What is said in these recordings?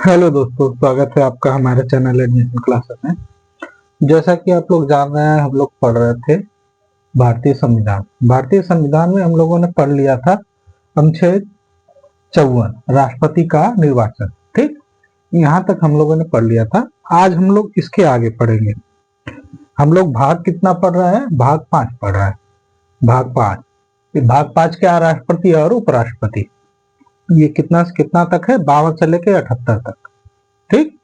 Hello दोस्तों, स्वागत है आपका हमारे चैनल एडमिशन क्लासेस में। जैसा कि आप लोग जान रहे हैं, हम लोग पढ़ रहे थे भारतीय संविधान। भारतीय संविधान में हम लोगों ने पढ़ लिया था अनुच्छेद 54, राष्ट्रपति का निर्वाचन। ठीक, यहाँ तक हम लोगों ने पढ़ लिया था। आज हम लोग इसके आगे पढ़ेंगे। हम लोग भाग कितना पढ़ रहे हैं? भाग 5 पढ़ रहे हैं। भाग 5, भाग 5 क्या? राष्ट्रपति और उपराष्ट्रपति। ये कितना से कितना तक है? 52 से लेके 78 तक। ठीक,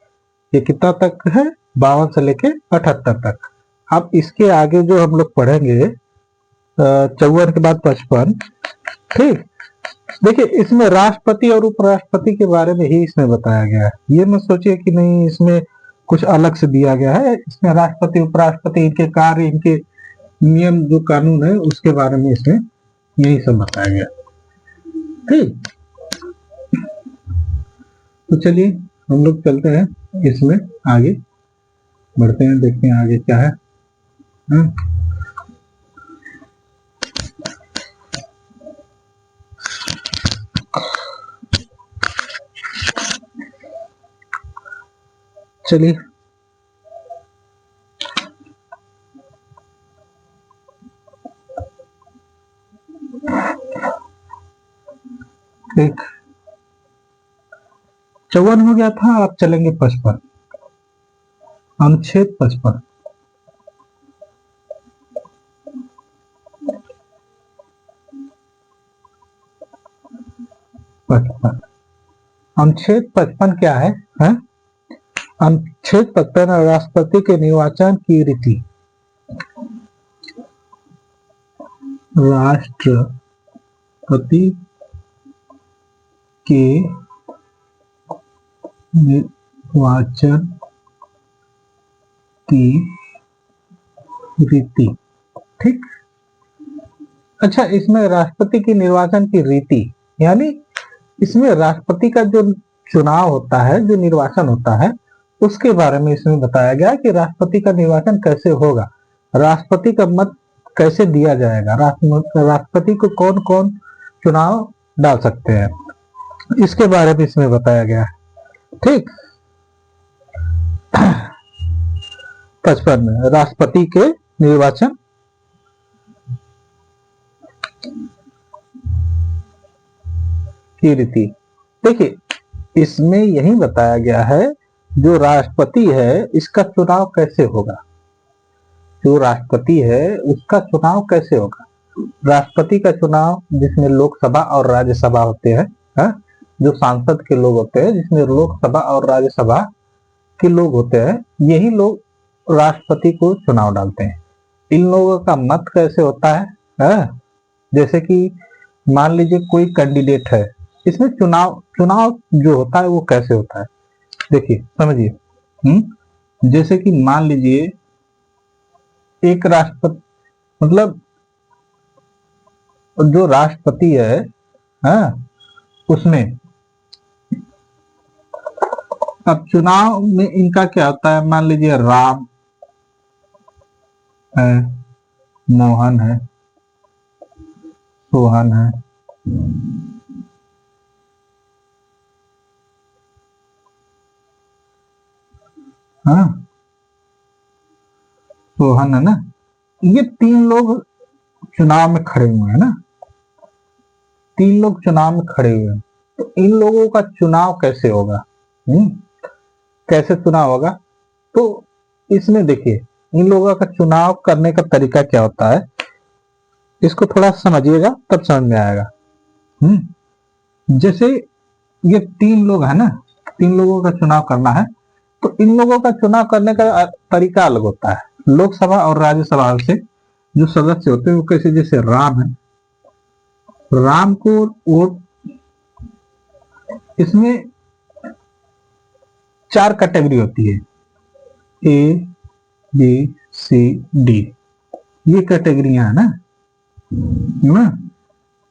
ये कितना तक है? 52 से लेके 78 तक। अब इसके आगे जो हम लोग पढ़ेंगे 54 के बाद 55। ठीक, देखिए इसमें राष्ट्रपति और उपराष्ट्रपति के बारे में ही इसमें बताया गया है। ये मत सोचिए कि नहीं इसमें कुछ अलग से दिया गया है। इसमें राष्ट्रपति उपराष्ट्रपति, इनके कार्य, इनके नियम, जो कानून है उसके बारे में इसमें यही सब बताया गया। ठीक, तो चलिए हम लोग चलते हैं, इसमें आगे बढ़ते हैं, देखते हैं आगे क्या है। चलिए एक 54 हो गया था। आप चलेंगे 55, अनुच्छेद 55। अनुच्छेद 55 क्या है? अनुच्छेद 55 राष्ट्रपति के निर्वाचन की रीति। राष्ट्रपति के निर्वाचन की रीति। ठीक, अच्छा, इसमें राष्ट्रपति की निर्वाचन की रीति यानी इसमें राष्ट्रपति का जो चुनाव होता है, जो निर्वाचन होता है, उसके बारे में इसमें बताया गया कि राष्ट्रपति का निर्वाचन कैसे होगा, राष्ट्रपति का मत कैसे दिया जाएगा, राष्ट्रपति को कौन कौन चुनाव डाल सकते हैं, इसके बारे में इसमें बताया गया है। ठीक, 55 में राष्ट्रपति के निर्वाचन की रीति। देखिए इसमें यही बताया गया है जो राष्ट्रपति है इसका चुनाव कैसे होगा। जो राष्ट्रपति है उसका चुनाव कैसे होगा। राष्ट्रपति का चुनाव जिसमें लोकसभा और राज्यसभा होते हैं, जो सांसद के लोग होते हैं, जिसमें लोकसभा और राज्यसभा के लोग होते हैं, यही लोग राष्ट्रपति को चुनाव डालते हैं। इन लोगों का मत कैसे होता है? जैसे कि मान लीजिए कोई कैंडिडेट है, इसमें चुनाव जो होता है वो कैसे होता है, देखिए समझिए। जैसे कि मान लीजिए एक राष्ट्रपति, मतलब जो राष्ट्रपति है, उसमें अब चुनाव में इनका क्या होता है? मान लीजिए राम है, मोहन है, सोहन है, सोहन है ना। ये 3 लोग चुनाव में खड़े हुए हैं ना, 3 लोग चुनाव में खड़े हुए हैं। तो इन लोगों का चुनाव कैसे होगा? कैसे चुनाव होगा? तो इसमें देखिए इन लोगों का चुनाव करने का तरीका क्या होता है, इसको थोड़ा समझिएगा तब समझ में आएगा। जैसे ये 3 लोग है ना, 3 लोगों का चुनाव करना है, तो इन लोगों का चुनाव करने का तरीका अलग होता है। लोकसभा और राज्यसभा से जो सदस्य होते हैं वो कैसे, जैसे राम है, राम को वोट, इसमें 4 कैटेगरी होती है, ए बी सी डी, ये कैटेगरियां है ना,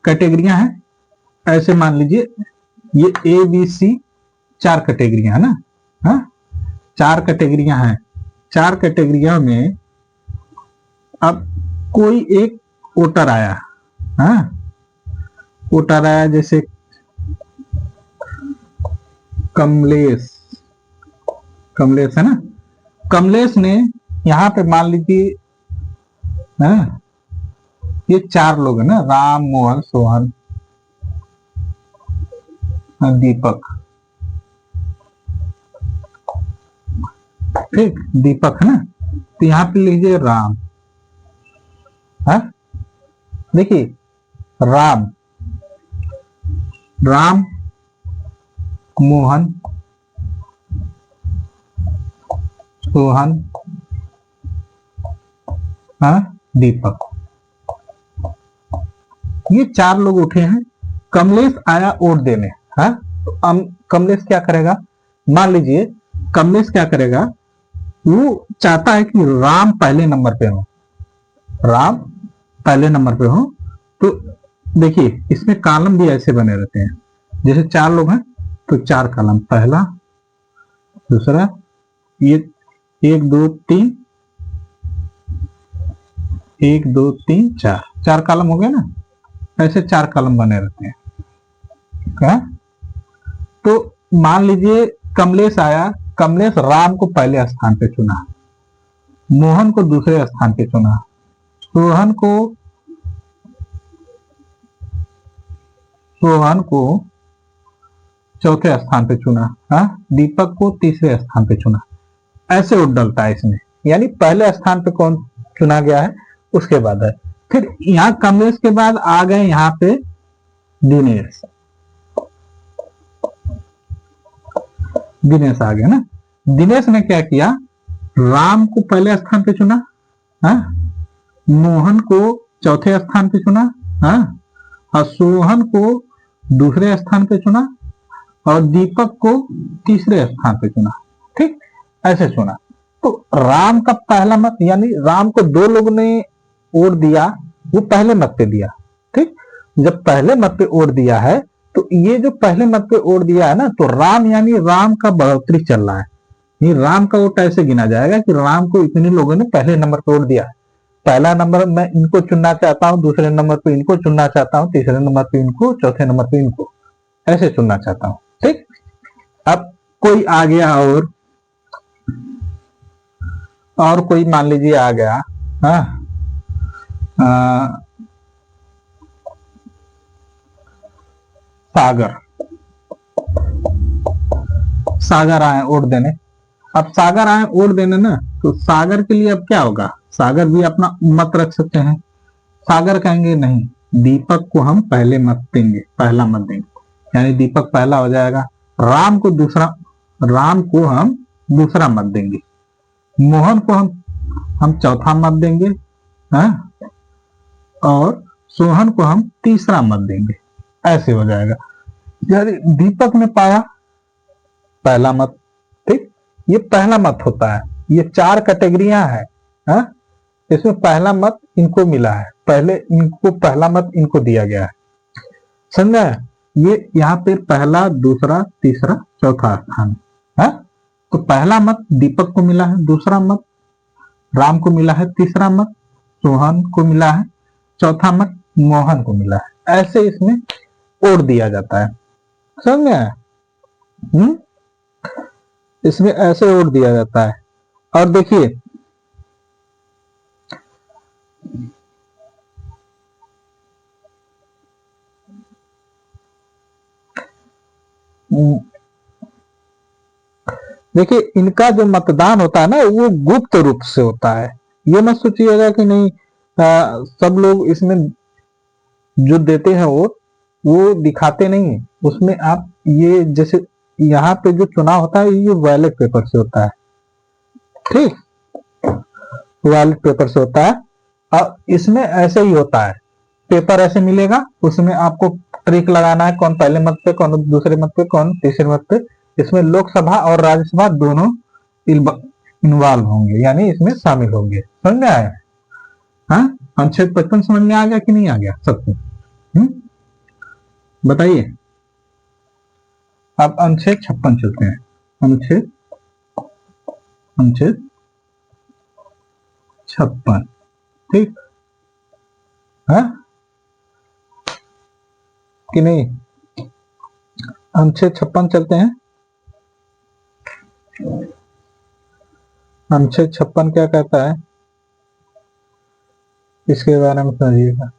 कैटेगरियां हैं। ऐसे मान लीजिए ये ए बी सी 4 कैटेगरियां है ना, 4 कैटेगरियां हैं। 4 कैटेगरियां में अब कोई एक वोटर आया, वोटर आया, जैसे कमलेश कमलेश है ना, कमलेश ने यहाँ पे मान लीजिए है, ये 4 लोग है ना, राम, मोहन, सोहन, दीपक, ठीक, दीपक है ना। तो यहाँ पे लीजिए राम है, देखिए राम, राम, मोहन, सोहन, दीपक, ये 4 लोग उठे हैं। कमलेश आया वोट देने, है तो कमलेश क्या करेगा, मान लीजिए कमलेश क्या करेगा, वो चाहता है कि राम पहले नंबर पे हो, राम पहले नंबर पे हो। तो देखिए इसमें कॉलम भी ऐसे बने रहते हैं, जैसे 4 लोग हैं तो 4 कॉलम, पहला, दूसरा, ये 1 2 3, 1 2 3 4, 4 कॉलम हो गए ना, ऐसे 4 कॉलम बने रहते हैं। क्या, तो मान लीजिए कमलेश आया, कमलेश राम को पहले स्थान पे चुना, मोहन को दूसरे स्थान पे चुना, सोहन को चौथे स्थान पे चुना, दीपक को तीसरे स्थान पे चुना। ऐसे वोट डलता है इसमें, यानी पहले स्थान पे कौन चुना गया है उसके बाद है। फिर यहाँ कमलेश के बाद आ गए यहाँ पे दिनेश, दिनेश आ गया ना। दिनेश ने क्या किया, राम को पहले स्थान पे चुना, मोहन को चौथे स्थान पे चुना, और सोहन को दूसरे स्थान पे चुना, और दीपक को तीसरे स्थान पे चुना, ठीक, ऐसे चुना। तो राम का पहला मत, यानी राम को 2 लोगों ने वोट दिया, वो पहले मत पे दिया, ठीक। जब पहले मत पे वोट दिया है तो ये जो पहले मत पे वोट दिया है ना, तो राम, यानी राम का बढ़ोतरी चल रहा है, ये राम का वोट ऐसे गिना जाएगा कि राम को इतने लोगों ने पहले नंबर पे वोट दिया, पहला नंबर मैं इनको चुनना चाहता हूँ, दूसरे नंबर पे इनको चुनना चाहता हूँ, तीसरे नंबर पे इनको, चौथे नंबर पे इनको, ऐसे चुनना चाहता हूँ, ठीक। अब कोई आ गया और कोई मान लीजिए आ गया, सागर, सागर आए वोट देने। अब सागर आए वोट देने ना, तो सागर के लिए अब क्या होगा, सागर भी अपना मत रख सकते हैं। सागर कहेंगे नहीं, दीपक को हम पहले मत देंगे, पहला मत देंगे, यानी दीपक पहला हो जाएगा। राम को हम दूसरा मत देंगे, मोहन को हम चौथा मत देंगे, और सोहन को हम तीसरा मत देंगे, ऐसे हो जाएगा। यानी दीपक ने पाया पहला मत, ठीक, ये पहला मत होता है। ये 4 कैटेगरियां हैं, इसमें पहला मत इनको मिला है, पहले इनको पहला मत इनको दिया गया है, समझा। ये यहाँ पे पहला, दूसरा, तीसरा, चौथा स्थान है। तो पहला मत दीपक को मिला है, दूसरा मत राम को मिला है, तीसरा मत सोहन को मिला है, चौथा मत मोहन को मिला है। ऐसे इसमें वोट दिया जाता है, समझ, इसमें ऐसे वोट दिया जाता है। और देखिए देखिए इनका जो मतदान होता है ना, वो गुप्त रूप से होता है। ये मत सोचिएगा कि नहीं सब लोग इसमें जो देते हैं वो दिखाते नहीं है। उसमें आप ये जैसे यहाँ पे जो चुनाव होता है ये बैलेट पेपर से होता है, ठीक, बैलेट पेपर से होता है। और इसमें ऐसे ही होता है, पेपर ऐसे मिलेगा, उसमें आपको ट्रिक लगाना है, कौन पहले मत पे, कौन दूसरे मत पे, कौन तीसरे मत पे। इसमें लोकसभा और राज्यसभा दोनों इन्वॉल्व होंगे, यानी इसमें शामिल होंगे, समझ में आया। अनुच्छेद 55 समझ में आ गया कि नहीं आ गया सबको, बताइए। अब अनुच्छेद 56 चलते हैं, अनुच्छेद 56, ठीक है कि नहीं। अनुच्छेद 56 चलते हैं। अनुच्छेद 56 क्या कहता है, इसके बारे में समझिएगा।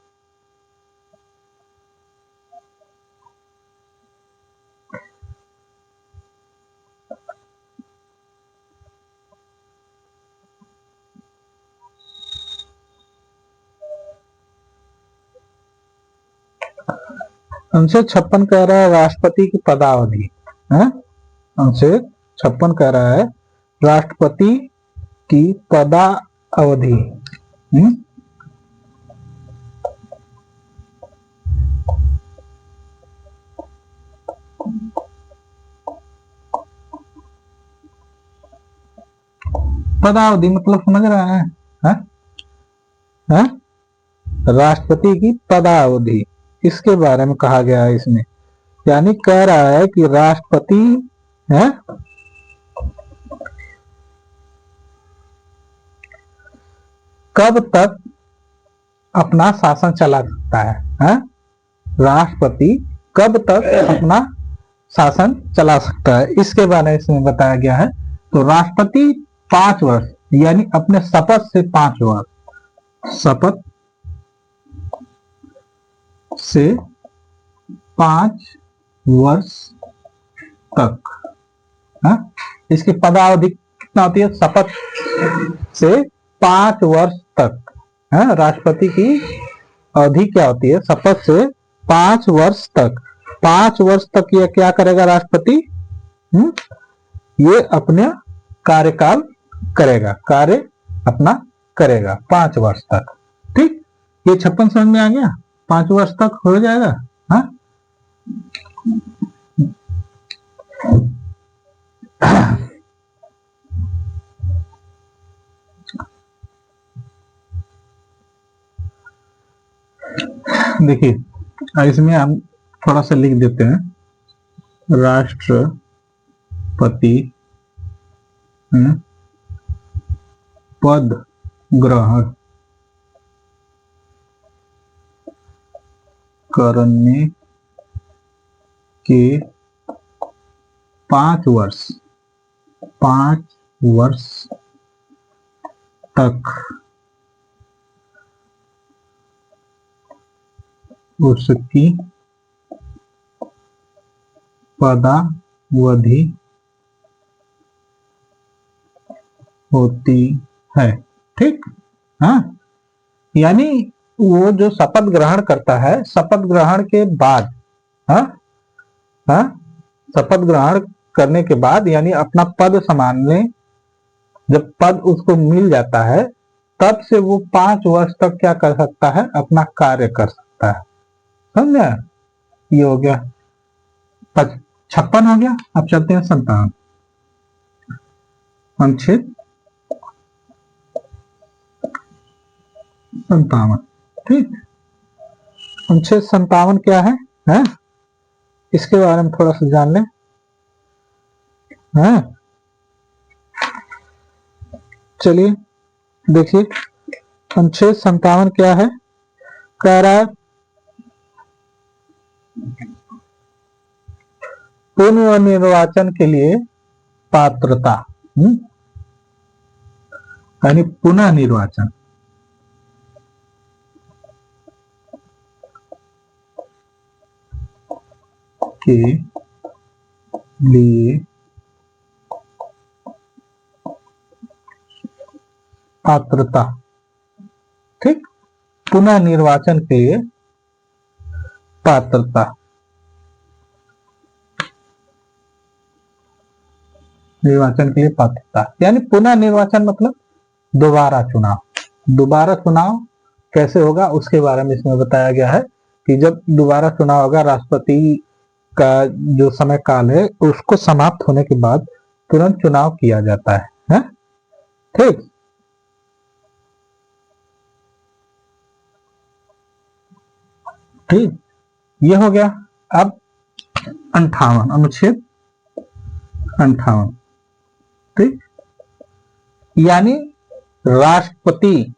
अनुच्छेद 56 कह रहा है राष्ट्रपति की पदावधि है। अनुच्छेद 56 कह रहा है राष्ट्रपति की पदावधि। पदावधि मतलब समझ रहे हैं, है? राष्ट्रपति की पदावधि, इसके बारे में कहा गया है इसमें। यानी कह रहा है कि राष्ट्रपति है कब तक अपना शासन चला सकता है? राष्ट्रपति कब तक अपना शासन चला सकता है, इसके बारे में इसमें बताया गया है। तो राष्ट्रपति 5 वर्ष यानी अपने शपथ से 5 वर्ष, शपथ से 5 वर्ष तक। इसकी पदावधि कितना होती है? शपथ से 5 वर्ष तक। राष्ट्रपति की अवधि क्या होती है? शपथ से 5 वर्ष तक। 5 वर्ष तक ये क्या करेगा राष्ट्रपति? ये अपने कार्यकाल करेगा, कार्य अपना करेगा 5 वर्ष तक। ठीक, ये 56 समझ में आ गया? 5 वर्ष तक हो जाएगा। देखिए इसमें हम थोड़ा सा लिख देते हैं, राष्ट्रपति पद ग्रहण करने के 5 वर्ष तक उसकी पदावधि होती है। ठीक, यानी वो जो शपथ ग्रहण करता है, शपथ ग्रहण के बाद, शपथ ग्रहण करने के बाद यानी अपना पद संभालने, जब पद उसको मिल जाता है तब से वो 5 वर्ष तक क्या कर सकता है? अपना कार्य कर सकता है। समझे? ये हो गया 56 हो गया। अब चलते हैं 57, अनुच्छेद 57। ठीक, अनुच्छेद 57 क्या है? इसके बारे में थोड़ा सा जान लें। चलिए देखिए, अनुच्छेद 57 क्या है? कह रहा है पुनर्निर्वाचन के लिए पात्रता, यानी पुनः निर्वाचन के लिए पात्रता। ठीक, पुनः निर्वाचन के लिए पात्रता, निर्वाचन के लिए पात्रता यानी पुनः निर्वाचन मतलब दोबारा चुनाव। दोबारा चुनाव कैसे होगा उसके बारे में इसमें बताया गया है कि जब दोबारा चुनाव होगा, राष्ट्रपति का जो समय काल है उसको समाप्त होने के बाद तुरंत चुनाव किया जाता है? ठीक, ठीक, ये हो गया। अब 58, अनुच्छेद 58। ठीक, यानी राष्ट्रपति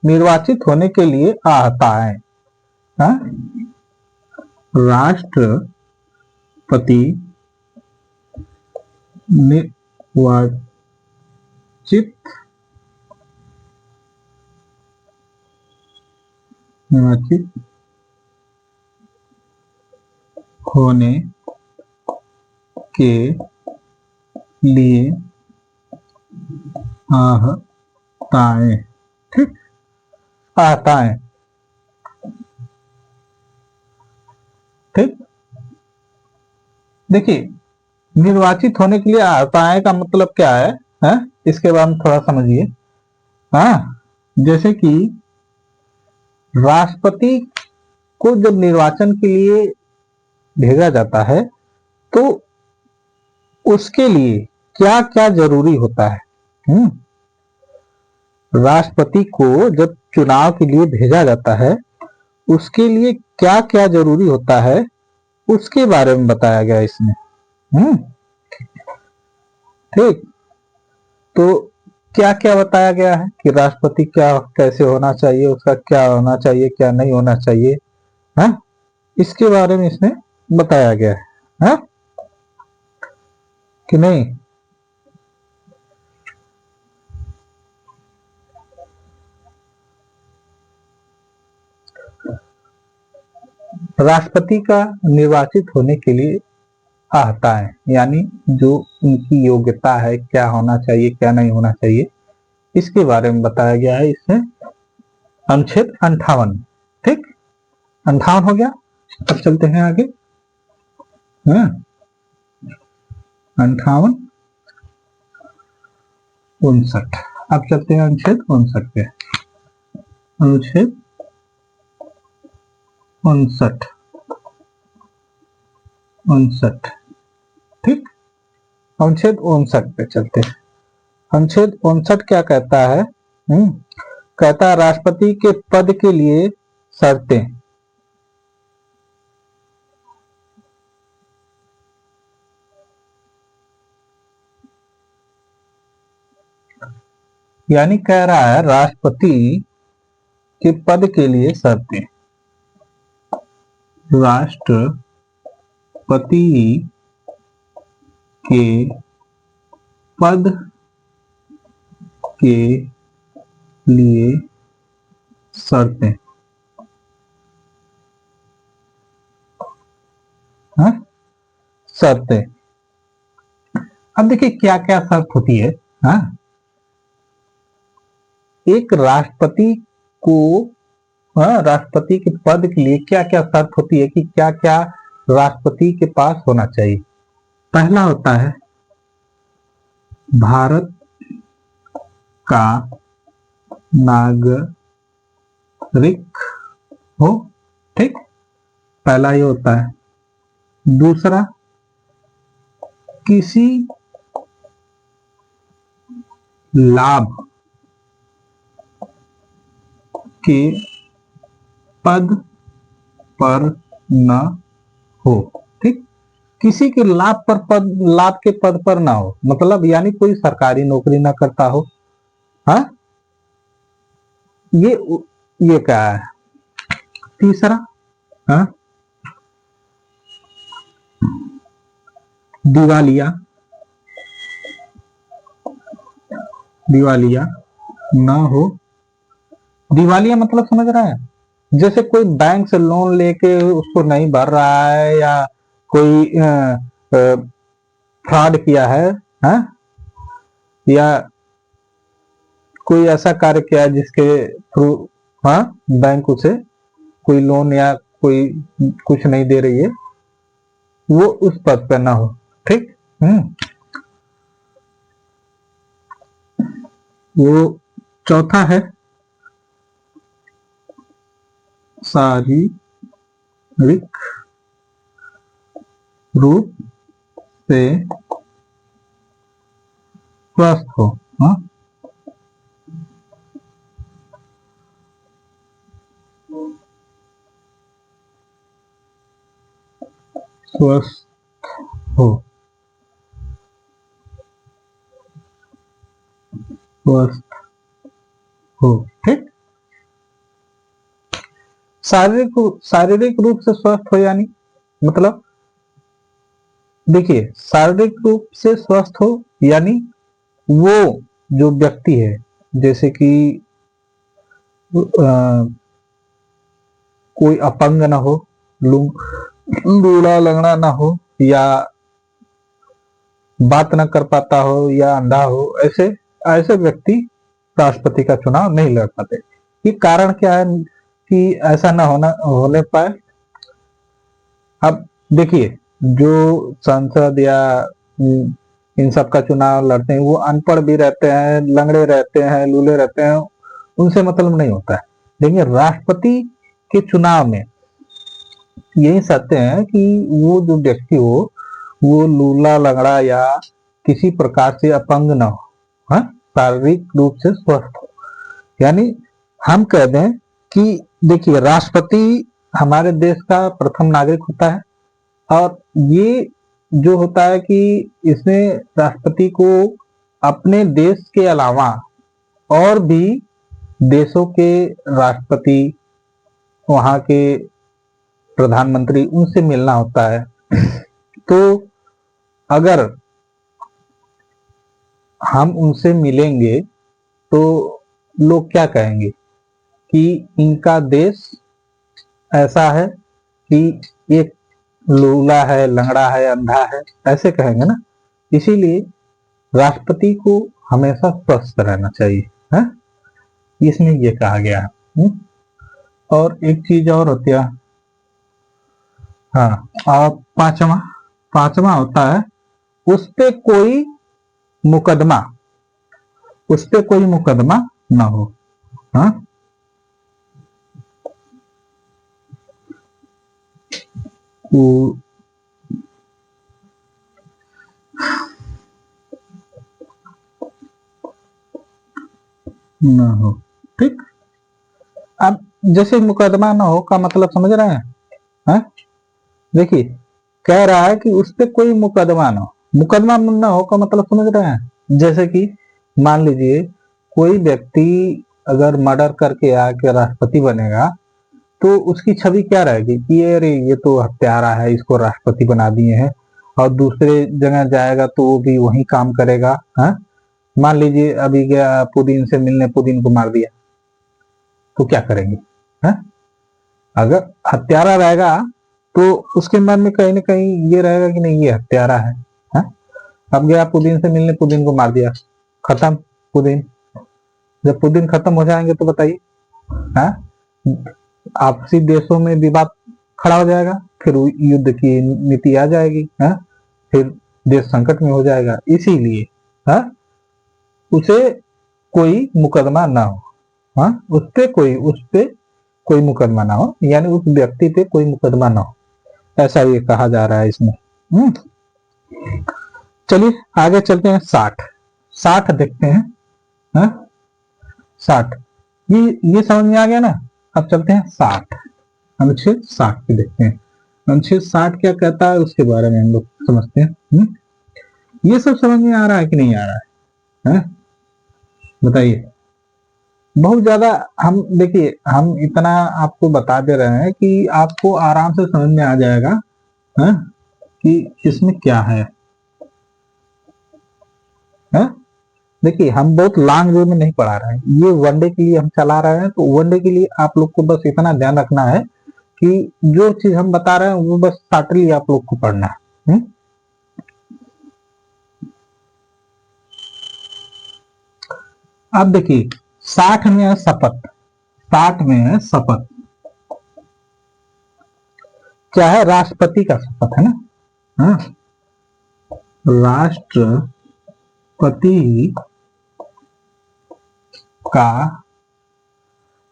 निर्वाचित होने के लिए आता है। राष्ट्रपति निर्वाचित होने के लिए आहताएं। ठीक, आहताएं। ठीक, देखिए निर्वाचित होने के लिए आहताएं का मतलब क्या है? इसके बारे में थोड़ा समझिए। हाँ, जैसे कि राष्ट्रपति को जब निर्वाचन के लिए भेजा जाता है तो उसके लिए क्या क्या जरूरी होता है। राष्ट्रपति को जब चुनाव के लिए भेजा जाता है उसके लिए क्या क्या जरूरी होता है उसके बारे में बताया गया इसमें। ठीक, तो क्या क्या बताया गया है कि राष्ट्रपति क्या कैसे होना चाहिए, उसका क्या होना चाहिए, क्या नहीं होना चाहिए, है इसके बारे में इसमें बताया गया है कि नहीं। राष्ट्रपति का निर्वाचित होने के लिए आहताएं यानी जो उनकी योग्यता है, क्या होना चाहिए क्या नहीं होना चाहिए, इसके बारे में बताया गया है इसमें अनुच्छेद 58। ठीक, 58 हो गया। अब चलते हैं आगे। 58 59। अब चलते हैं अनुच्छेद 59 पे। अनुच्छेद 59। ठीक, अनुच्छेद 59 पे चलते हैं। अनुच्छेद 59 क्या कहता है? कहता है राष्ट्रपति के पद के लिए शर्तें। यानी कह रहा है राष्ट्रपति के पद के लिए शर्तें। राष्ट्रपति के पद के लिए शर्तें। शर्तें। अब देखिए क्या क्या शर्त होती है। एक राष्ट्रपति को राष्ट्रपति के पद के लिए क्या क्या शर्त होती है कि क्या क्या राष्ट्रपति के पास होना चाहिए। पहला होता है भारत का नागरिक हो। ठीक, पहला ये होता है। दूसरा, किसी लाभ के पद पर न हो। ठीक, किसी के लाभ के पद पर ना हो, मतलब यानी कोई सरकारी नौकरी ना करता हो। ये क्या है। तीसरा, दिवालिया ना हो। दिवालिया मतलब समझ रहा है? जैसे कोई बैंक से लोन लेके उसको नहीं भर रहा है या कोई फ्रॉड किया है, या कोई ऐसा कार्य किया जिसके थ्रू बैंक उसे कोई लोन या कोई कुछ नहीं दे रही है, वो उस पद पर ना हो। ठीक, वो चौथा है शारीरिक रूप से स्वस्थ हो। स्वस्थ हो। स्वस्थ हो। ठीक, शारीरिक रूप से स्वस्थ हो यानी मतलब देखिए शारीरिक रूप से स्वस्थ हो यानी वो जो व्यक्ति है, जैसे कि कोई अपंग ना हो, लूला लंगड़ा ना हो, या बात ना कर पाता हो, या अंधा हो, ऐसे ऐसे व्यक्ति राष्ट्रपति का चुनाव नहीं लड़ पाते। ये कारण क्या है कि ऐसा ना होने पाए? अब देखिए, जो सांसद या इन सब का चुनाव लड़ते हैं वो अनपढ़ भी रहते हैं, लंगड़े रहते हैं, लूले रहते हैं, उनसे मतलब नहीं होता है। लेकिन राष्ट्रपति के चुनाव में यही सत्य है कि वो जो व्यक्ति हो वो लूला लंगड़ा या किसी प्रकार से अपंग न हो, हाँ, शारीरिक रूप से स्वस्थ हो। यानी हम कह दें कि देखिए, राष्ट्रपति हमारे देश का प्रथम नागरिक होता है, और ये जो होता है कि इसमें राष्ट्रपति को अपने देश के अलावा और भी देशों के राष्ट्रपति, वहां के प्रधानमंत्री, उनसे मिलना होता है। तो अगर हम उनसे मिलेंगे तो लोग क्या कहेंगे कि इनका देश ऐसा है कि एक लूला है, लंगड़ा है, अंधा है, ऐसे कहेंगे ना। इसीलिए राष्ट्रपति को हमेशा स्वस्थ रहना चाहिए, है? इसमें ये कहा गया है। और एक चीज और होती है, हाँ, और पांचवा पांचवा होता है उस पे कोई मुकदमा, उस पे कोई मुकदमा ना हो, हाँ। ना हो, ठीक। अब जैसे मुकदमा ना हो का मतलब समझ रहे हैं, हाँ? देखिए, कह रहा है कि उस पे कोई मुकदमा ना हो। मुकदमा ना हो का मतलब समझ रहे हैं? जैसे कि मान लीजिए कोई व्यक्ति अगर मर्डर करके आके राष्ट्रपति बनेगा तो उसकी छवि क्या रहेगी कि अरे ये तो हत्यारा है, इसको राष्ट्रपति बना दिए हैं। और दूसरे जगह जाएगा तो वो भी वही काम करेगा, हाँ? मान लीजिए अभी गया पुतिन से मिलने, पुतिन को मार दिया, तो क्या करेंगे, हाँ? अगर हत्यारा रहेगा तो उसके मन में कहीं ना कहीं ये रहेगा कि नहीं, ये हत्यारा है, हाँ? अब गया पुतिन से मिलने, पुतिन को मार दिया, खत्म पुतिन। जब पुतिन खत्म हो जाएंगे तो बताइए, हाँ, आपसी देशों में विवाद खड़ा हो जाएगा, फिर युद्ध की नीति आ जाएगी, हाँ? फिर देश संकट में हो जाएगा। इसीलिए, हाँ, उसे कोई मुकदमा ना हो, हाँ, उस पे कोई मुकदमा ना हो, यानी उस व्यक्ति पे कोई मुकदमा ना हो, ऐसा ये कहा जा रहा है इसमें। चलिए आगे चलते हैं। 60 देखते हैं, हाँ? 60, ये समझ में आ गया ना। अब चलते हैं 60, अनुच्छेद 60 पे देखते हैं। अनुच्छेद 60 क्या कहता है उसके बारे में हम लोग समझते हैं। ये सब समझ में आ रहा है कि नहीं आ रहा है? बताइए। बहुत ज्यादा हम देखिए, हम इतना आपको बता दे रहे हैं कि आपको आराम से समझ में आ जाएगा, है? कि इसमें क्या है? देखिए, हम बहुत लॉन्ग वे में नहीं पढ़ा रहे हैं, ये वनडे के लिए हम चला रहे हैं। तो वनडे के लिए आप लोग को बस इतना ध्यान रखना है कि जो चीज हम बता रहे हैं वो बस शॉर्टली आप लोग को पढ़ना है। अब देखिए, 60 में है शपथ। 60 में है शपथ। क्या है? राष्ट्रपति का शपथ है ना, हाँ? राष्ट्रपति का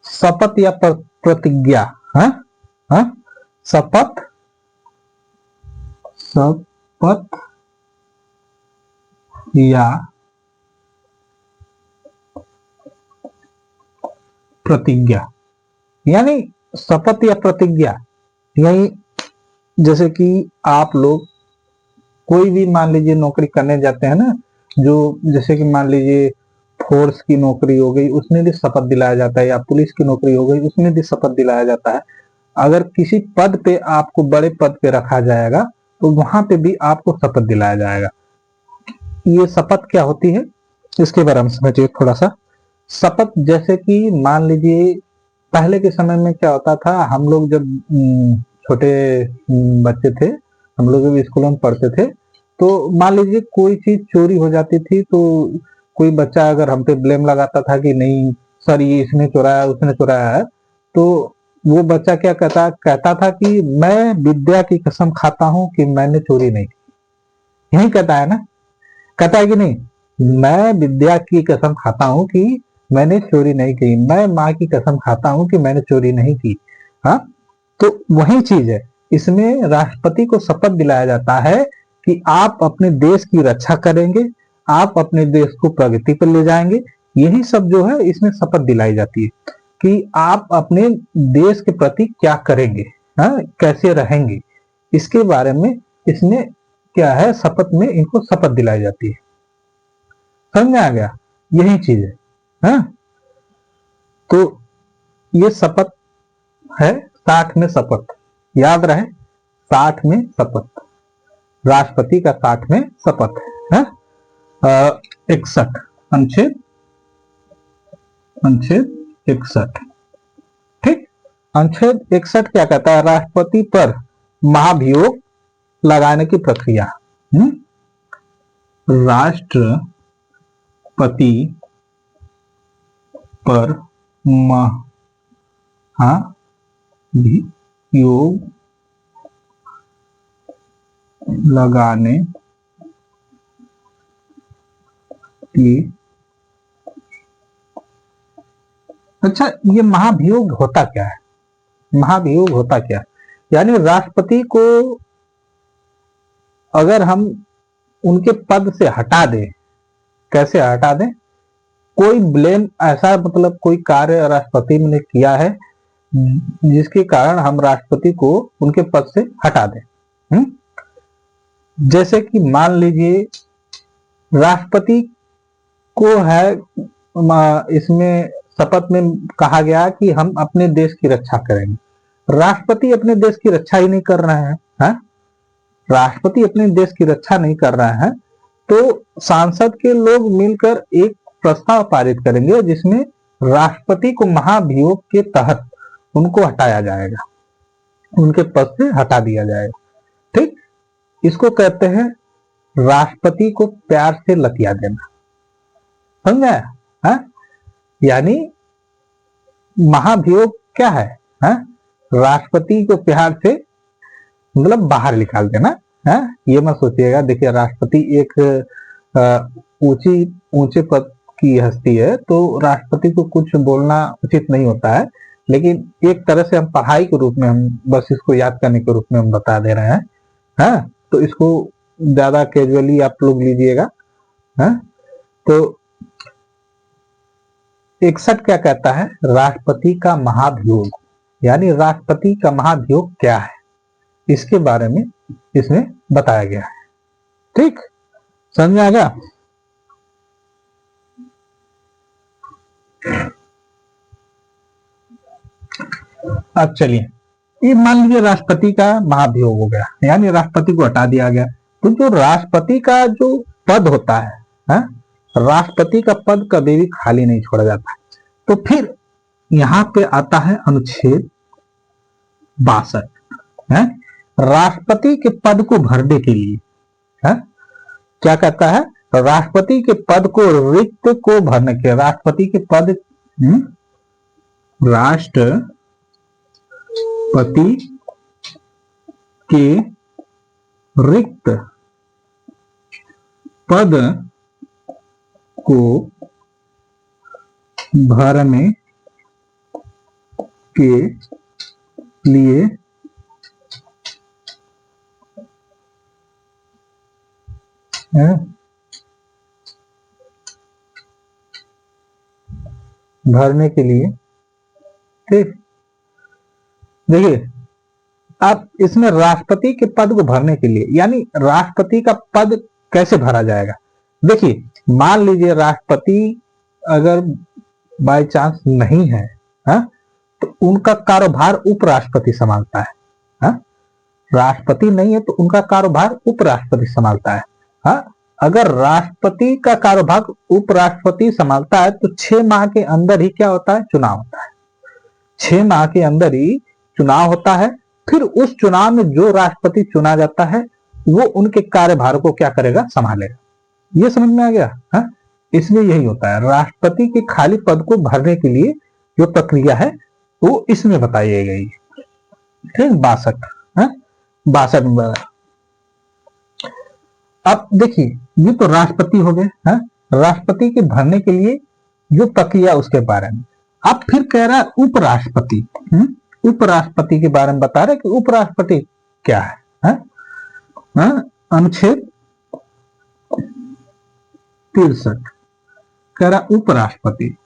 शपथ या प्रतिज्ञा, है? हाँ? शपथ या प्रतिज्ञा, यानी शपथ या प्रतिज्ञा, यही जैसे कि आप लोग कोई भी मान लीजिए नौकरी करने जाते हैं ना, जो जैसे कि मान लीजिए फोर्स की नौकरी हो गई, उसमें भी शपथ दिलाया जाता है, या पुलिस की नौकरी हो गई उसमें भी शपथ दिलाया जाता है। अगर किसी पद पे आपको बड़े पद पे रखा जाएगा तो वहां पे भी आपको शपथ दिलाया जाएगा। ये शपथ क्या होती है? इसके बारे में समझिए थोड़ा सा। शपथ, जैसे कि मान लीजिए पहले के समय में क्या होता था, हम लोग जब छोटे बच्चे थे, हम लोग जब स्कूलों में पढ़ते थे, तो मान लीजिए कोई चीज चोरी हो जाती थी तो कोई बच्चा अगर हम पे ब्लेम लगाता था कि नहीं सर ये इसने चुराया उसने चुराया है, तो वो बच्चा क्या कहता था कि मैं विद्या की कसम खाता हूं कि मैंने चोरी नहीं की। यही कहता है ना, कहता है कि नहीं, मैं विद्या की कसम खाता हूं कि मैंने चोरी नहीं की, मैं माँ की कसम खाता हूं कि मैंने चोरी नहीं की। हाँ, तो वही चीज है, इसमें राष्ट्रपति को शपथ दिलाया जाता है कि आप अपने देश की रक्षा करेंगे, आप अपने देश को प्रगति पर ले जाएंगे। यही सब जो है इसमें शपथ दिलाई जाती है कि आप अपने देश के प्रति क्या करेंगे, हाँ, कैसे रहेंगे, इसके बारे में इसमें क्या है, शपथ में इनको शपथ दिलाई जाती है। समझ में आ गया, यही चीज है। हाँ, तो ये शपथ है, 60 में शपथ, याद रहे 60 में शपथ, राष्ट्रपति का 60 में शपथ है। 61 अनुच्छेद 61, ठीक। अनुच्छेद 61 क्या कहता है, राष्ट्रपति पर महाभियोग लगाने की प्रक्रिया। राष्ट्रपति पर महाभियोग लगाने की, अच्छा ये महाभियोग होता क्या है, महाभियोग होता क्या, यानी राष्ट्रपति को अगर हम उनके पद से हटा दें, कैसे हटा दें, कोई ब्लेम ऐसा, मतलब कोई कार्य राष्ट्रपति ने किया है जिसके कारण हम राष्ट्रपति को उनके पद से हटा दें। जैसे कि मान लीजिए राष्ट्रपति को है, इसमें शपथ में कहा गया कि हम अपने देश की रक्षा करेंगे, राष्ट्रपति अपने देश की रक्षा ही नहीं कर रहे हैं, राष्ट्रपति अपने देश की रक्षा नहीं कर रहे हैं, तो सांसद के लोग मिलकर एक प्रस्ताव पारित करेंगे जिसमें राष्ट्रपति को महाभियोग के तहत उनको हटाया जाएगा, उनके पद से हटा दिया जाएगा, ठीक। इसको कहते हैं राष्ट्रपति को प्यार से लतिया देना, समझा है? यानी महाभियोग क्या है, राष्ट्रपति को प्यार से मतलब बाहर निकाल देना है। ये मत सोचिएगा, देखिए राष्ट्रपति एक ऊंचे पद की हस्ती है, तो राष्ट्रपति को कुछ बोलना उचित नहीं होता है, लेकिन एक तरह से हम पढ़ाई के रूप में, हम बस इसको याद करने के रूप में हम बता दे रहे हैं, तो इसको ज्यादा कैजुअली आप लोग लीजिएगा। तो 61 क्या कहता है, राष्ट्रपति का महाभियोग, यानी राष्ट्रपति का महाभियोग क्या है, इसके बारे में इसमें बताया गया है, ठीक, समझ में आएगा। अब चलिए, ये मान लीजिए राष्ट्रपति का महाभियोग हो गया, यानी राष्ट्रपति को हटा दिया गया, तो जो राष्ट्रपति का जो पद होता है, राष्ट्रपति का पद कभी भी खाली नहीं छोड़ा जाता। तो फिर यहां पे आता है अनुच्छेद 62, राष्ट्रपति के पद को भरने के लिए, क्या कहता है, राष्ट्रपति के पद को रिक्त को भरने के, राष्ट्रपति के पद, राष्ट्रपति के रिक्त पद को भरने के लिए ठीक। देखिए आप इसमें राष्ट्रपति के पद को भरने के लिए, यानी राष्ट्रपति का पद कैसे भरा जाएगा। देखिए मान लीजिए राष्ट्रपति अगर बाय चांस नहीं है, तो उनका कारोबार उपराष्ट्रपति संभालता है, राष्ट्रपति नहीं है तो उनका कारोबार उपराष्ट्रपति संभालता है। अगर राष्ट्रपति का कार्यभार उपराष्ट्रपति संभालता है तो 6 माह के अंदर ही क्या होता है, चुनाव होता है। 6 माह के अंदर ही चुनाव होता है। फिर उस चुनाव में जो राष्ट्रपति चुना जाता है वो उनके कार्यभार को क्या करेगा, संभालेगा। ये समझ में आ गया है? इसलिए यही होता है, राष्ट्रपति के खाली पद को भरने के लिए जो प्रक्रिया है वो इसमें बताई गई है। ठीक, 62 नंबर। अब देखिए, ये तो राष्ट्रपति हो गए हैं, राष्ट्रपति के भरने के लिए जो प्रक्रिया उसके बारे में। अब फिर कह रहा है उपराष्ट्रपति। उपराष्ट्रपति के बारे में बता रहे कि उपराष्ट्रपति क्या है? अनुच्छेद 63 कह रहा उपराष्ट्रपति।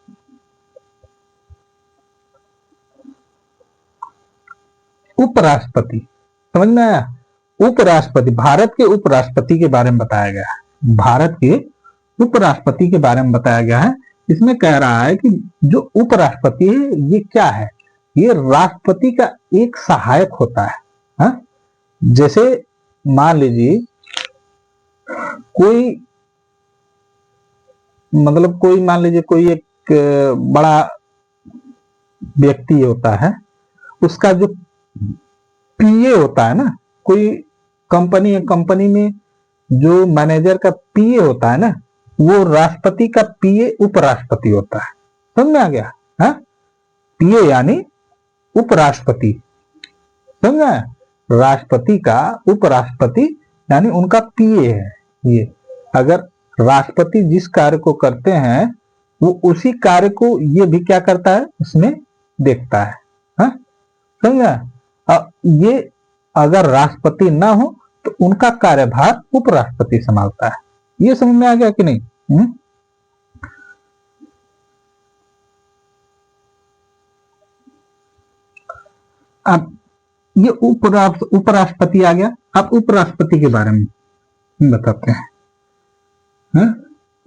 उपराष्ट्रपति समझ में आया? उपराष्ट्रपति, भारत के उपराष्ट्रपति के बारे में बताया गया है। भारत के उपराष्ट्रपति के बारे में बताया गया है। इसमें कह रहा है कि जो उपराष्ट्रपति है ये क्या है, ये राष्ट्रपति का एक सहायक होता है। जैसे मान लीजिए कोई मान लीजिए कोई एक बड़ा व्यक्ति होता है, उसका जो पीए होता है ना, कोई कंपनी में जो मैनेजर का पीए होता है ना, वो राष्ट्रपति का पीए उपराष्ट्रपति होता है। समझ में आ गया? पीए यानी उपराष्ट्रपति। समझ में? राष्ट्रपति का उपराष्ट्रपति यानी उनका पीए है। ये अगर राष्ट्रपति जिस कार्य को करते हैं वो उसी कार्य को ये भी क्या करता है, उसमें देखता है। समझा? ये अगर राष्ट्रपति ना हो तो उनका कार्यभार उपराष्ट्रपति संभालता है। ये समझ में आ गया कि नहीं? अब ये उपराष्ट्रपति आ गया। अब उपराष्ट्रपति के बारे में बताते हैं।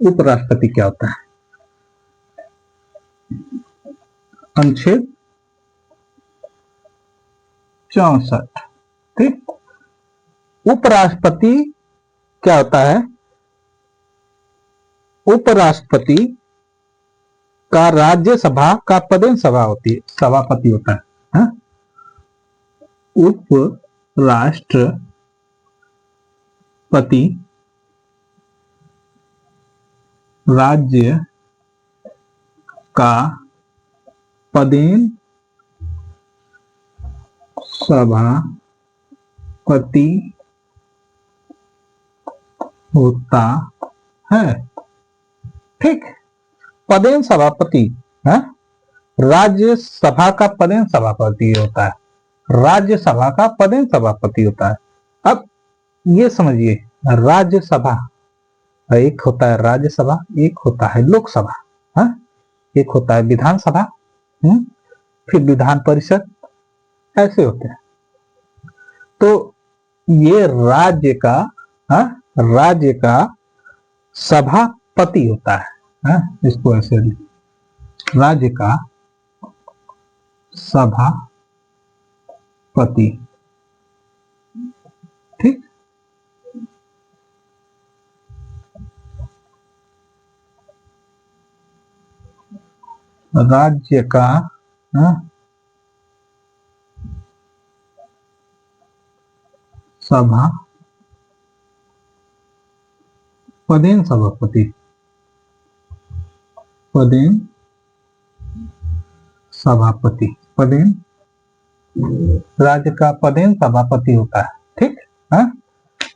उपराष्ट्रपति क्या होता है? अनुच्छेद 64। ठीक, उपराष्ट्रपति क्या होता है? उपराष्ट्रपति का राज्यसभा का पदेन सभा होती है, सभापति होता है। उपराष्ट्रपति राज्य का पदेन सभापति होता है। ठीक, पदेन सभापति है, राज्यसभा का पदेन सभापति होता है। राज्यसभा का पदेन सभापति होता है। अब ये समझिए, राज्यसभा एक होता है, राज्यसभा एक होता है लोकसभा, एक होता है विधानसभा, फिर विधान परिषद, ऐसे होते हैं। तो ये राज्य का सभापति होता है। इसको ऐसे राज्य का सभापति। ठीक, राज्य का सभा पदेन सभापति, पदेन सभापति, पदेन राज्य का पदेन सभापति होता है। ठीक,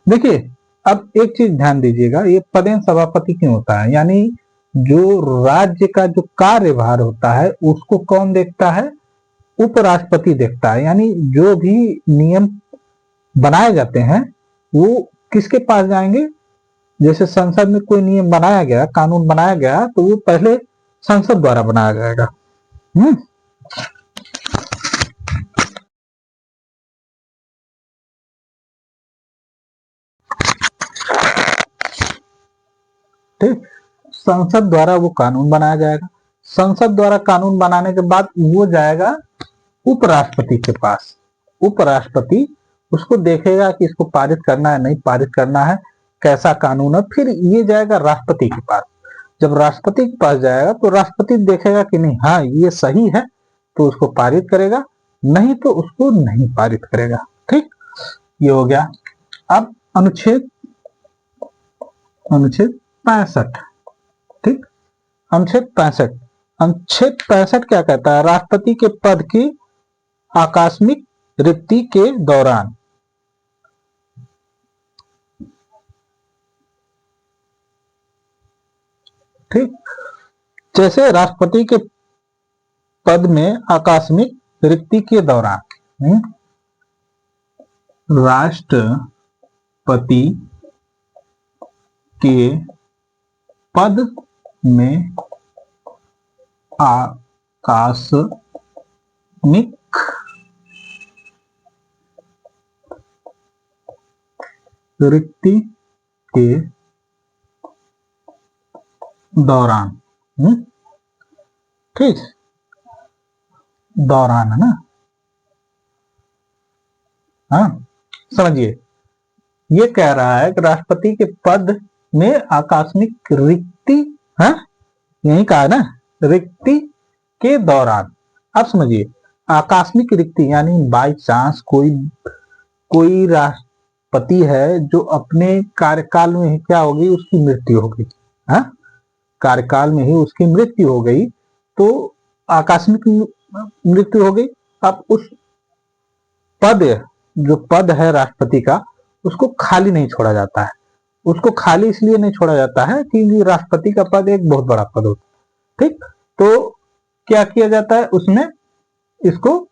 देखिए अब एक चीज ध्यान दीजिएगा, ये पदेन सभापति क्यों होता है? यानी जो राज्य का जो कार्यभार होता है उसको कौन देखता है? उपराष्ट्रपति देखता है। यानी जो भी नियम बनाए जाते हैं वो किसके पास जाएंगे? जैसे संसद में कोई नियम बनाया गया, कानून बनाया गया, तो वो पहले संसद द्वारा बनाया जाएगा। ठीक, संसद द्वारा वो कानून बनाया जाएगा। संसद द्वारा कानून बनाने के बाद वो जाएगा उपराष्ट्रपति के पास। उपराष्ट्रपति उसको देखेगा कि इसको पारित करना है, नहीं पारित करना है, कैसा कानून है, फिर ये जाएगा राष्ट्रपति के पास। जब राष्ट्रपति के पास जाएगा तो राष्ट्रपति देखेगा कि नहीं, हाँ ये सही है, तो उसको पारित करेगा, नहीं तो उसको नहीं पारित करेगा। ठीक, ये हो गया। अब अनुच्छेद 65। ठीक, अनुच्छेद 65 क्या कहता है? राष्ट्रपति के पद की आकस्मिक रिक्ति के दौरान, ठीक, जैसे राष्ट्रपति के पद में आकस्मिक रिक्ति के दौरान राष्ट्रपति के पद में आकस्मिक रिक्ति के दौरान, ठीक, दौरान है ना, हाँ समझिए। ये कह रहा है कि राष्ट्रपति के पद में आकस्मिक रिक्ति, हाँ यही कहा ना, रिक्ति के दौरान। अब समझिए, आकस्मिक रिक्ति यानी बाई चांस कोई राष्ट्रपति है जो अपने कार्यकाल में ही क्या होगी, उसकी मृत्यु हो गई, हाँ कार्यकाल में ही उसकी मृत्यु हो गई, तो आकस्मिक मृत्यु हो गई। अब उस पद, जो पद है राष्ट्रपति का, उसको खाली नहीं छोड़ा जाता है। उसको खाली इसलिए नहीं छोड़ा जाता है क्योंकि राष्ट्रपति का पद एक बहुत बड़ा पद होता है। ठीक, तो क्या किया जाता है उसमें, इसको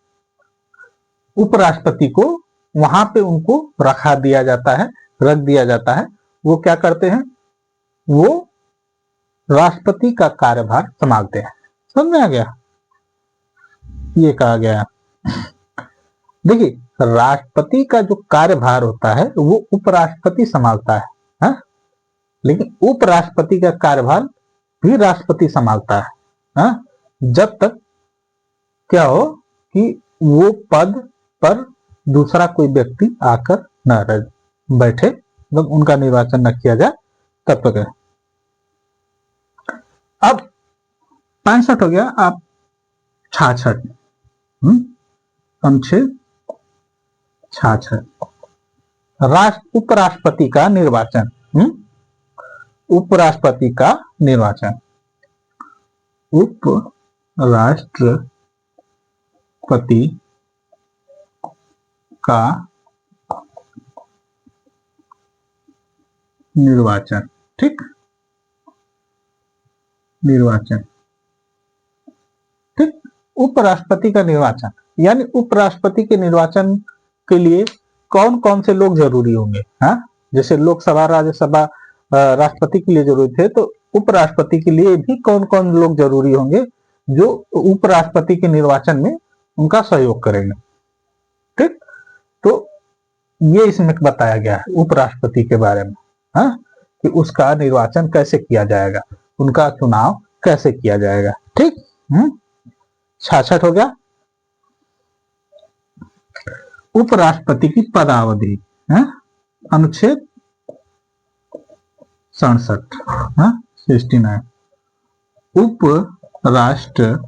उपराष्ट्रपति को वहां पे उनको रख दिया जाता है। वो क्या करते हैं, वो राष्ट्रपति का कार्यभार संभालते हैं। समझ में आ गया? ये कहा गया, देखिए राष्ट्रपति का जो कार्यभार होता है वो उपराष्ट्रपति संभालता है, हा? लेकिन उपराष्ट्रपति का कार्यभार भी राष्ट्रपति संभालता है, हा? जब तक क्या हो कि वो पद पर दूसरा कोई व्यक्ति आकर न बैठे, मतलब उनका निर्वाचन न किया जाए, तब तक है। अब 65 हो गया। आप 66, अनुच्छेद 66, उपराष्ट्रपति का निर्वाचन, उपराष्ट्रपति का निर्वाचन, उपराष्ट्रपति का निर्वाचन, ठीक, निर्वाचन, ठीक, उपराष्ट्रपति का निर्वाचन यानी उपराष्ट्रपति के निर्वाचन के लिए कौन कौन से लोग जरूरी होंगे, हाँ जैसे लोकसभा राज्यसभा राष्ट्रपति के लिए जरूरी थे, तो उपराष्ट्रपति के लिए भी कौन कौन लोग जरूरी होंगे जो उपराष्ट्रपति के निर्वाचन में उनका सहयोग करेंगे। ठीक, तो ये इसमें बताया गया है उपराष्ट्रपति के बारे में, हाँ कि उसका निर्वाचन कैसे किया जाएगा, उनका चुनाव कैसे किया जाएगा। ठीक, 66 हो गया। उपराष्ट्रपति की पदावधि, अनुच्छेद 67, 69, उपराष्ट्रपति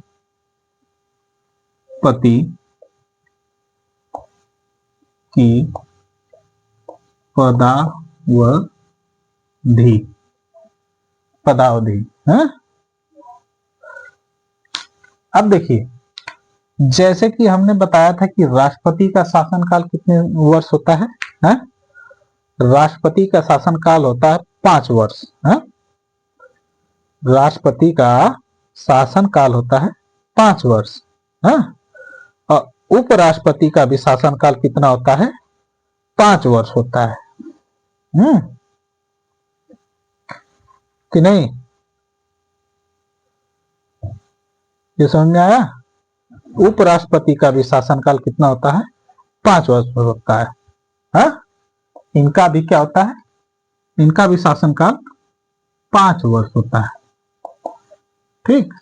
की पदावधि, अब देखिए, जैसे कि हमने बताया था कि राष्ट्रपति का शासनकाल कितने वर्ष होता है, राष्ट्रपति का शासनकाल होता है 5 वर्ष, राष्ट्रपति का शासनकाल होता है 5 वर्ष, और उपराष्ट्रपति का भी शासनकाल कितना होता है, 5 वर्ष होता है, कि नहीं? ये समझ में आया? उपराष्ट्रपति का भी शासनकाल कितना होता है, 5 वर्ष होता है, इनका भी क्या होता है, इनका भी शासनकाल 5 वर्ष होता है। ठीक,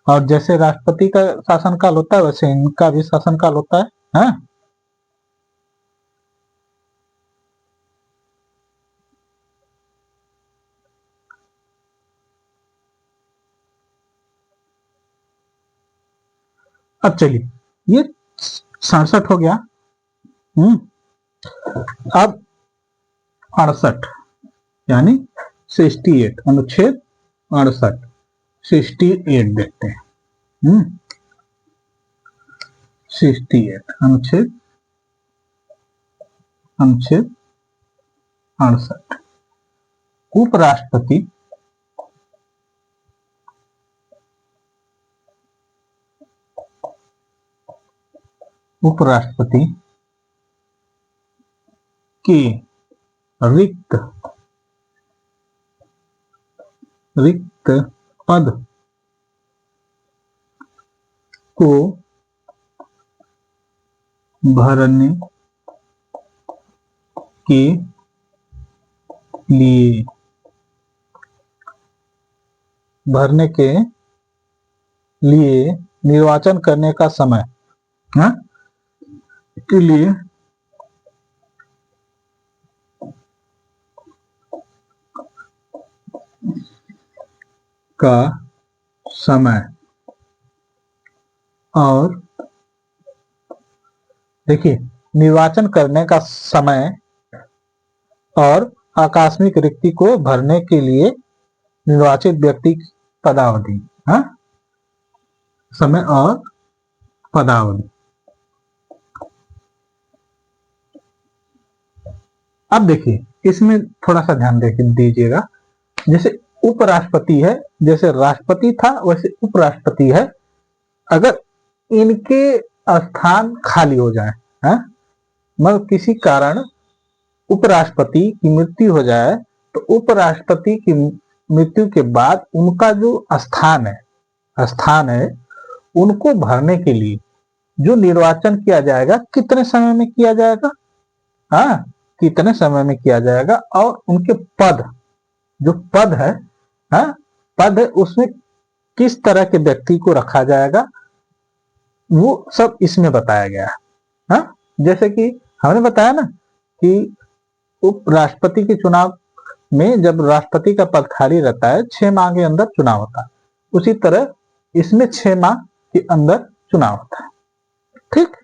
और जैसे राष्ट्रपति का शासनकाल होता है वैसे इनका भी शासनकाल होता है, अब चलिए, ये 67 हो गया। अब 68 यानी 68, अनुच्छेद 68, 68 देखते हैं। 68 अनुच्छेद 68, उपराष्ट्रपति के रिक्त पद को भरने के लिए निर्वाचन करने का समय के लिए का समय और देखिए, निर्वाचन करने का समय और आकस्मिक रिक्ति को भरने के लिए निर्वाचित व्यक्ति की पदावधि, समय और पदावधि। अब देखिए, इसमें थोड़ा सा ध्यान दीजिएगा। जैसे उपराष्ट्रपति है, जैसे राष्ट्रपति था वैसे उपराष्ट्रपति है। अगर इनके स्थान खाली हो जाए, मतलब किसी कारण उपराष्ट्रपति की मृत्यु हो जाए, तो उपराष्ट्रपति की मृत्यु के बाद उनका जो स्थान है उनको भरने के लिए जो निर्वाचन किया जाएगा, कितने समय में किया जाएगा, कितने समय में किया जाएगा, और उनके जो पद है, उसमें किस तरह के व्यक्ति को रखा जाएगा, वो सब इसमें बताया गया है। जैसे कि हमने बताया ना कि उपराष्ट्रपति के चुनाव में जब राष्ट्रपति का पद खाली रहता है, 6 माह के अंदर चुनाव होता है, उसी तरह इसमें 6 माह के अंदर चुनाव होता है। ठीक,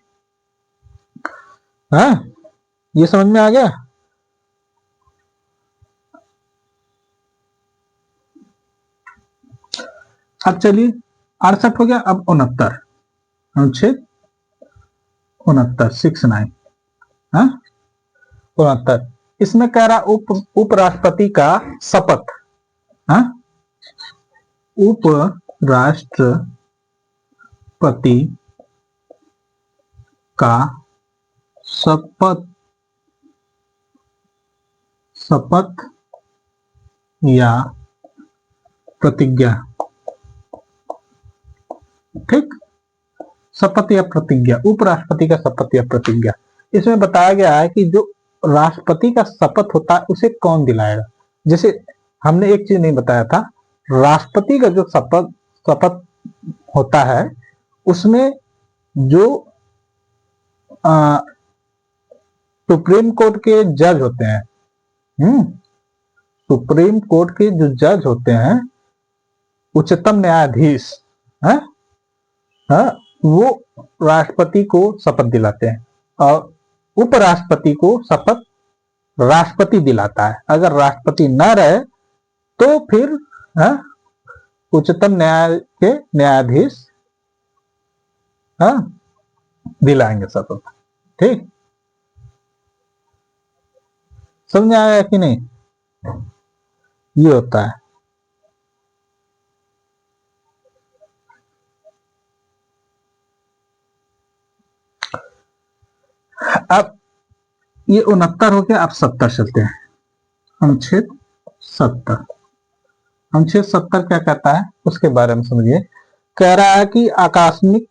ये समझ में आ गया। अब चलिए, 68 हो गया। अब 69, अनुच्छेद 69, 69, 69, इसमें कह रहा उपराष्ट्रपति का शपथ, उपराष्ट्रपति का शपथ या प्रतिज्ञा, ठीक, शपथ या प्रतिज्ञा, उपराष्ट्रपति का शपथ या प्रतिज्ञा। इसमें बताया गया है कि जो राष्ट्रपति का शपथ होता है उसे कौन दिलाएगा। जैसे हमने एक चीज नहीं बताया था, राष्ट्रपति का जो शपथ होता है उसमें जो सुप्रीम कोर्ट के जज होते हैं, सुप्रीम कोर्ट के जो जज होते हैं, उच्चतम न्यायाधीश, वो राष्ट्रपति को शपथ दिलाते हैं, और उपराष्ट्रपति को शपथ राष्ट्रपति दिलाता है। अगर राष्ट्रपति न रहे तो फिर उच्चतम न्यायालय के न्यायाधीश दिलाएंगे शपथ। ठीक, समझ आया कि नहीं? ये होता है। अब ये 69 हो गया। अब 70 चलते हैं। अनुच्छेद 70, अनुच्छेद 70 क्या कहता है उसके बारे में समझिए। कह रहा है कि आकस्मिक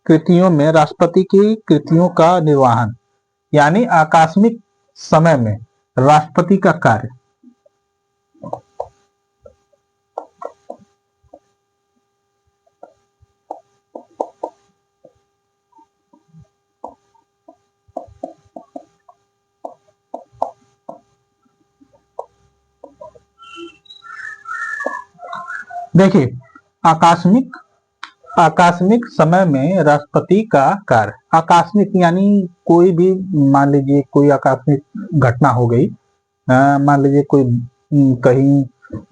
कृतियों में राष्ट्रपति की कृतियों का निर्वहन, यानी आकस्मिक समय में राष्ट्रपति का कार्य, देखिए आकस्मिक आकस्मिक समय में राष्ट्रपति का कार्य। आकस्मिक यानी कोई भी, मान लीजिए कोई आकस्मिक घटना हो गई, मान लीजिए कोई कहीं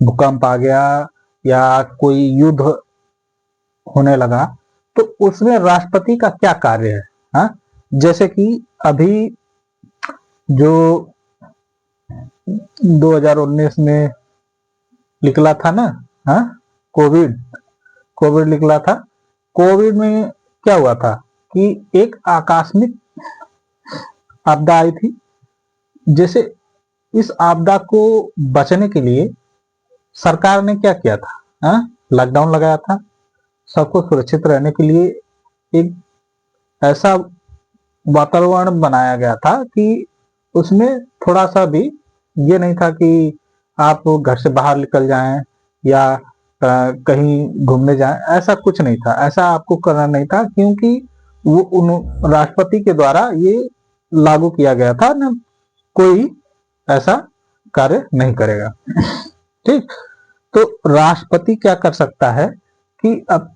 भूकंप आ गया या कोई युद्ध होने लगा, तो उसमें राष्ट्रपति का क्या कार्य है। हाँ, जैसे कि अभी जो 2019 में निकला था ना, हाँ, कोविड निकला था। कोविड में क्या हुआ था कि एक आकस्मिक आपदा आई थी। जैसे इस आपदा को बचने के लिए सरकार ने क्या किया था, हाँ, लॉकडाउन लगाया था। सबको सुरक्षित रहने के लिए एक ऐसा वातावरण बनाया गया था कि उसमें थोड़ा सा भी ये नहीं था कि आप घर से बाहर निकल जाएं या कहीं घूमने जाएं, ऐसा कुछ नहीं था, ऐसा आपको करना नहीं था, क्योंकि वो उन राष्ट्रपति के द्वारा ये लागू किया गया था ना, कोई ऐसा कार्य नहीं करेगा। ठीक, तो राष्ट्रपति क्या कर सकता है कि अब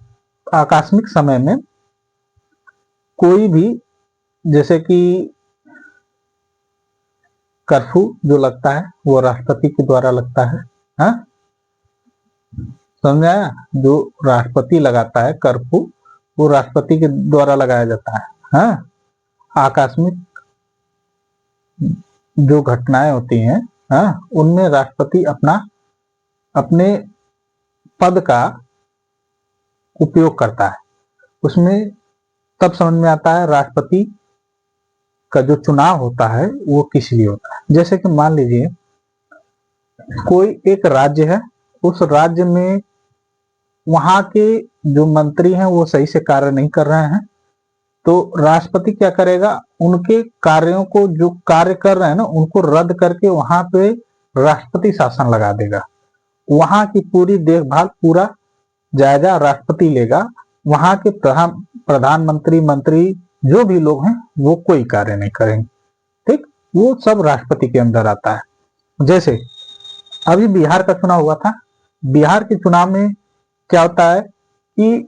आकस्मिक समय में कोई भी, जैसे कि कर्फ्यू जो लगता है वो राष्ट्रपति के द्वारा लगता है। हाँ, समझ आया? जो राष्ट्रपति लगाता है कर्फ्यू, वो राष्ट्रपति के द्वारा लगाया जाता है। हाँ, आकस्मिक जो घटनाएं होती हैं, हाँ, उनमें राष्ट्रपति अपने पद का उपयोग करता है। उसमें तब समझ में आता है राष्ट्रपति का जो चुनाव होता है वो किस लिए होता है। जैसे कि मान लीजिए कोई एक राज्य है, उस राज्य में वहां के जो मंत्री हैं वो सही से कार्य नहीं कर रहे हैं, तो राष्ट्रपति क्या करेगा, उनके कार्यों को, जो कार्य कर रहे हैं ना, उनको रद्द करके वहां पे राष्ट्रपति शासन लगा देगा। वहां की पूरी देखभाल, पूरा जायजा राष्ट्रपति लेगा। वहां के प्रधानमंत्री, मंत्री जो भी लोग हैं वो कोई कार्य नहीं करेंगे। ठीक, वो सब राष्ट्रपति के अंदर आता है। जैसे अभी बिहार का चुनाव हुआ था, बिहार के चुनाव में क्या होता है कि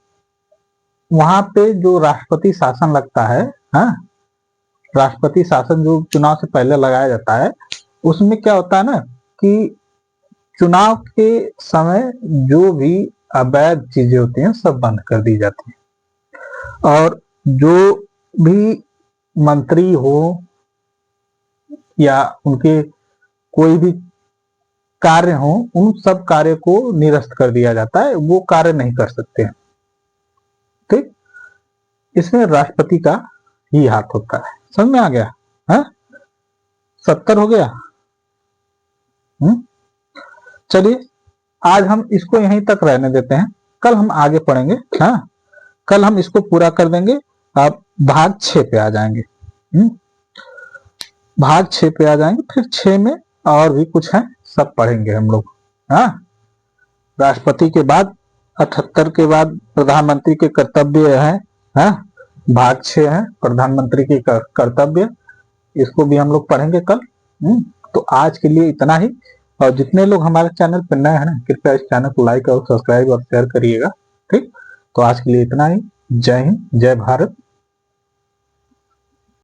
वहां पे जो राष्ट्रपति शासन लगता है, हाँ, राष्ट्रपति शासन जो चुनाव से पहले लगाया जाता है, उसमें क्या होता है ना कि चुनाव के समय जो भी अवैध चीजें होती हैं सब बंद कर दी जाती हैं, और जो भी मंत्री हो या उनके कोई भी कार्य हो, उन सब कार्य को निरस्त कर दिया जाता है, वो कार्य नहीं कर सकते हैं। ठीक, इसमें राष्ट्रपति का ही हाथ होता है। समझ में आ गया? हाँ, 70 हो गया। चलिए आज हम इसको यहीं तक रहने देते हैं, कल हम आगे पढ़ेंगे। हाँ, कल हम इसको पूरा कर देंगे। आप भाग 6 पे आ जाएंगे। भाग 6 पे आ जाएंगे, फिर 6 में और भी कुछ है, सब पढ़ेंगे हम लोग। हाँ, राष्ट्रपति के बाद 78 के बाद प्रधानमंत्री के कर्तव्य है। हाँ, भाग 6 है प्रधानमंत्री के कर्तव्य, इसको भी हम लोग पढ़ेंगे कल। तो आज के लिए इतना ही, और जितने लोग हमारे चैनल पर नए हैं ना, कृपया इस चैनल को लाइक और सब्सक्राइब और शेयर करिएगा। ठीक, तो आज के लिए इतना ही। जय हिंद, जय भारत।